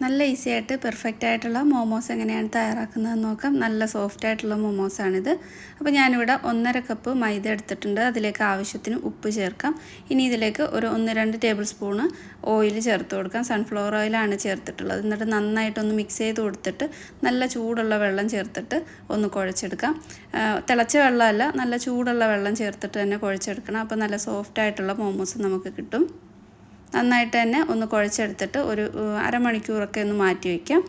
നല്ല ഈസി ആയിട്ട് പെർഫെക്റ്റ് ആയിട്ടുള്ള മോമോസ് എങ്ങനെയാണ് തയ്യാറാക്കുന്നതെന്ന് നോക്കാം. നല്ല സോഫ്റ്റ് ആയിട്ടുള്ള മോമോസാണിത്. അപ്പോൾ ഞാനിവിടെ 1.5 കപ്പ് മൈദ എടുത്തിട്ടുണ്ട്. അതിലേക്ക് ആവശ്യത്തിന് ഉപ്പ് ചേർക്കാം. ഇനി ഇതിലേക്ക് ഒരു 1-2 ടേബിൾ സ്പൂണ് ഓയിൽ ചേർത്ത് കൊടുക്കാം. സൺഫ്ലവർ ഓയിലാണ് ചേർത്തിട്ടുള്ളത്. എന്നിട്ട് നന്നായിട്ടൊന്ന് മിക്സ് ചെയ്ത് കൊടുത്തിട്ട് നല്ല ചൂടുള്ള വെള്ളം ചേർത്തിട്ട് ഒന്ന് കുഴച്ചെടുക്കാം. തിളച്ച വെള്ളമല്ല, നല്ല ചൂടുള്ള വെള്ളം ചേർത്തിട്ട് തന്നെ കുഴച്ചെടുക്കണം. അപ്പോൾ നല്ല സോഫ്റ്റ് ആയിട്ടുള്ള മോമോസ് നമുക്ക് കിട്ടും. നന്നായിട്ട് തന്നെ ഒന്ന് കുഴച്ചെടുത്തിട്ട് ഒരു അരമണിക്കൂറൊക്കെ ഒന്ന് മാറ്റി വയ്ക്കാം.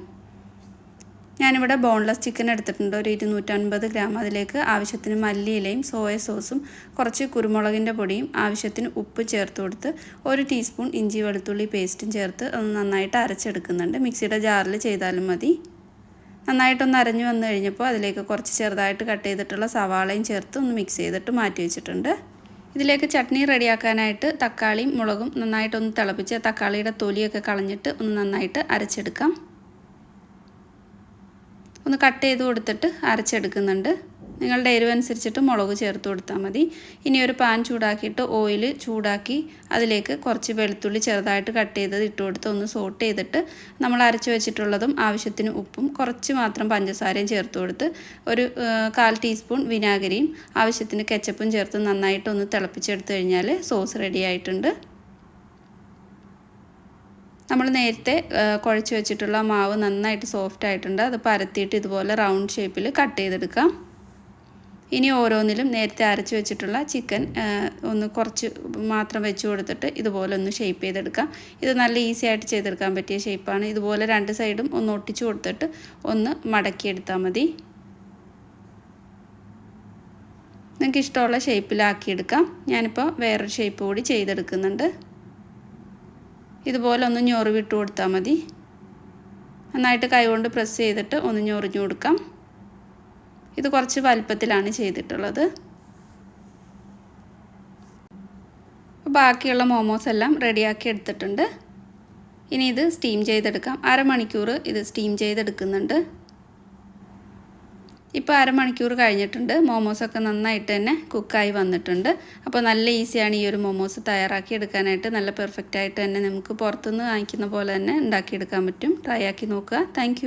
ഞാനിവിടെ ബോൺലെസ് ചിക്കൻ എടുത്തിട്ടുണ്ട്, ഒരു 250 ഗ്രാം. അതിലേക്ക് ആവശ്യത്തിന് മല്ലിയിലയും സോയ സോസും കുറച്ച് കുരുമുളകിൻ്റെ പൊടിയും ആവശ്യത്തിന് ഉപ്പ് ചേർത്ത് കൊടുത്ത് 1 ടീസ്പൂൺ ഇഞ്ചി വെളുത്തുള്ളി പേസ്റ്റും ചേർത്ത് ഒന്ന് നന്നായിട്ട് അരച്ചെടുക്കുന്നുണ്ട്. മിക്സിയുടെ ജാറിൽ ചെയ്താലും മതി. നന്നായിട്ടൊന്ന് അരഞ്ഞു വന്നു കഴിഞ്ഞപ്പോൾ അതിലേക്ക് കുറച്ച് ചെറുതായിട്ട് കട്ട് ചെയ്തിട്ടുള്ള സവാളയും ചേർത്ത് ഒന്ന് മിക്സ് ചെയ്തിട്ട് മാറ്റി വെച്ചിട്ടുണ്ട്. ഇതിലേക്ക് ചട്നി റെഡിയാക്കാനായിട്ട് തക്കാളിയും മുളകും നന്നായിട്ടൊന്ന് തിളപ്പിച്ച് തക്കാളിയുടെ തൊലിയൊക്കെ കളഞ്ഞിട്ട് ഒന്ന് നന്നായിട്ട് അരച്ചെടുക്കാം. ഒന്ന് കട്ട് ചെയ്ത് കൊടുത്തിട്ട് അരച്ചെടുക്കുന്നുണ്ട്. നിങ്ങളുടെ എരിവനുസരിച്ചിട്ട് മുളക് ചേർത്ത് കൊടുത്താൽ മതി. ഇനി ഒരു പാൻ ചൂടാക്കിയിട്ട് ഓയിൽ ചൂടാക്കി അതിലേക്ക് കുറച്ച് വെളുത്തുള്ളി ചെറുതായിട്ട് കട്ട് ചെയ്തത് ഇട്ട് കൊടുത്ത് ഒന്ന് സോട്ട് ചെയ്തിട്ട് നമ്മൾ അരച്ച് വെച്ചിട്ടുള്ളതും ആവശ്യത്തിന് ഉപ്പും കുറച്ച് മാത്രം പഞ്ചസാരയും ചേർത്ത് കൊടുത്ത് ഒരു 1/4 ടീസ്പൂൺ വിനാഗിരിയും ആവശ്യത്തിന് കെച്ചപ്പും ചേർത്ത് നന്നായിട്ട് ഒന്ന് തിളപ്പിച്ചെടുത്ത് കഴിഞ്ഞാൽ സോസ് റെഡി ആയിട്ടുണ്ട്. നമ്മൾ നേരത്തെ കുഴച്ച് വെച്ചിട്ടുള്ള മാവ് നന്നായിട്ട് സോഫ്റ്റ് ആയിട്ടുണ്ട്. അത് പരത്തിയിട്ട് ഇതുപോലെ റൗണ്ട് ഷേപ്പിൽ കട്ട് ചെയ്തെടുക്കാം. ഇനി ഓരോന്നിലും നേരത്തെ അരച്ച് വെച്ചിട്ടുള്ള ചിക്കൻ ഒന്ന് കുറച്ച് മാത്രം വെച്ച് കൊടുത്തിട്ട് ഇതുപോലെ ഒന്ന് ഷേപ്പ് ചെയ്തെടുക്കാം. ഇത് നല്ല ഈസി ആയിട്ട് ചെയ്തെടുക്കാൻ പറ്റിയ ഷേപ്പാണ്. ഇതുപോലെ 2 സൈഡും ഒന്ന് ഒട്ടിച്ച് കൊടുത്തിട്ട് ഒന്ന് മടക്കിയെടുത്താൽ മതി. നിങ്ങൾക്ക് ഇഷ്ടമുള്ള ഷേപ്പിലാക്കിയെടുക്കാം. ഞാനിപ്പോൾ വേറൊരു ഷേപ്പ് കൂടി ചെയ്തെടുക്കുന്നുണ്ട്. ഇതുപോലെ ഒന്ന് ഞൊറിവിട്ട് കൊടുത്താൽ മതി. നന്നായിട്ട് കൈകൊണ്ട് പ്രസ് ചെയ്തിട്ട് ഒന്ന് ഞൊറിഞ്ഞു കൊടുക്കാം. ഇത് കുറച്ച് വലുപ്പത്തിലാണ് ചെയ്തിട്ടുള്ളത്. ബാക്കിയുള്ള മോമോസ് എല്ലാം റെഡിയാക്കി എടുത്തിട്ടുണ്ട്. ഇനി ഇത് സ്റ്റീം ചെയ്തെടുക്കാം. അരമണിക്കൂർ ഇത് സ്റ്റീം ചെയ്തെടുക്കുന്നുണ്ട്. ഇപ്പോൾ അരമണിക്കൂർ കഴിഞ്ഞിട്ടുണ്ട്. മോമോസൊക്കെ നന്നായിട്ട് തന്നെ കുക്കായി വന്നിട്ടുണ്ട്. അപ്പോൾ നല്ല ഈസിയാണ് ഈ ഒരു മോമോസ് തയ്യാറാക്കി എടുക്കാനായിട്ട്. നല്ല പെർഫെക്റ്റ് ആയിട്ട് തന്നെ നമുക്ക് പുറത്തുനിന്ന് വാങ്ങിക്കുന്ന പോലെ തന്നെ ഉണ്ടാക്കിയെടുക്കാൻ പറ്റും. ട്രൈ ആക്കി നോക്കുക. താങ്ക്